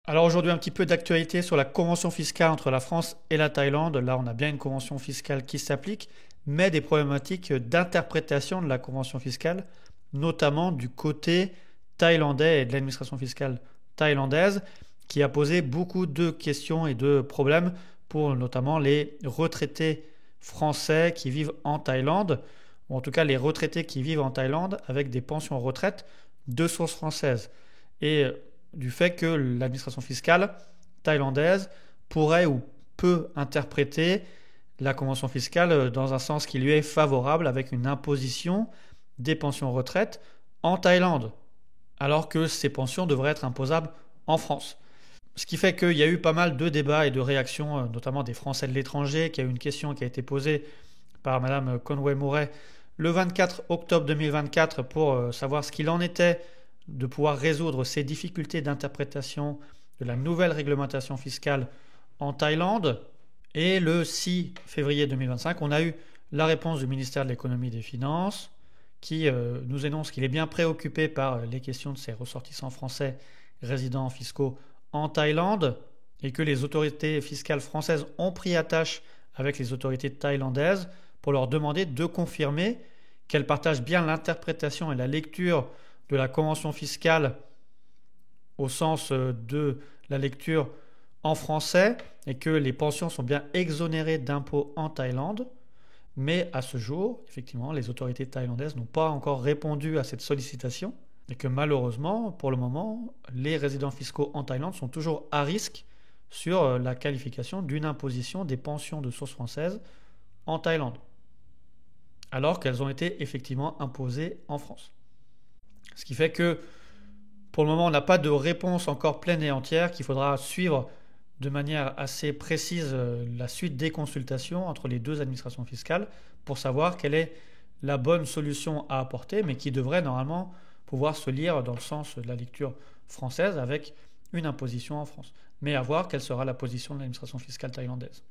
Alors aujourd'hui, un petit peu d'actualité sur la convention fiscale entre la France et la Thaïlande. Là, on a bien une convention fiscale qui s'applique, mais des problématiques d'interprétation de la convention fiscale, notamment du côté thaïlandais et de l'administration fiscale thaïlandaise, qui a posé beaucoup de questions et de problèmes pour notamment les retraités français qui vivent en Thaïlande, ou en tout cas les retraités qui vivent en Thaïlande avec des pensions retraite de source française. Et du fait que l'administration fiscale thaïlandaise pourrait ou peut interpréter la convention fiscale dans un sens qui lui est favorable avec une imposition des pensions retraite en Thaïlande, alors que ces pensions devraient être imposables en France. Ce qui fait qu'il y a eu pas mal de débats et de réactions, notamment des Français de l'étranger, qui a eu une question qui a été posée par Madame Conway Mouret le 24 octobre 2024 pour savoir ce qu'il en était de pouvoir résoudre ces difficultés d'interprétation de la nouvelle réglementation fiscale en Thaïlande. Et le 6 février 2025, on a eu la réponse du ministère de l'économie et des finances qui nous énonce qu'il est bien préoccupé par les questions de ces ressortissants français résidents fiscaux en Thaïlande et que les autorités fiscales françaises ont pris attache avec les autorités thaïlandaises pour leur demander de confirmer qu'elles partagent bien l'interprétation et la lecture de la convention fiscale au sens de la lecture en français et que les pensions sont bien exonérées d'impôts en Thaïlande. Mais à ce jour, effectivement, les autorités thaïlandaises n'ont pas encore répondu à cette sollicitation et que malheureusement, pour le moment, les résidents fiscaux en Thaïlande sont toujours à risque sur la qualification d'une imposition des pensions de source française en Thaïlande, alors qu'elles ont été effectivement imposées en France. Ce qui fait que pour le moment, on n'a pas de réponse encore pleine et entière, qu'il faudra suivre de manière assez précise la suite des consultations entre les deux administrations fiscales pour savoir quelle est la bonne solution à apporter, mais qui devrait normalement pouvoir se lire dans le sens de la lecture française avec une imposition en France. Mais à voir quelle sera la position de l'administration fiscale thaïlandaise.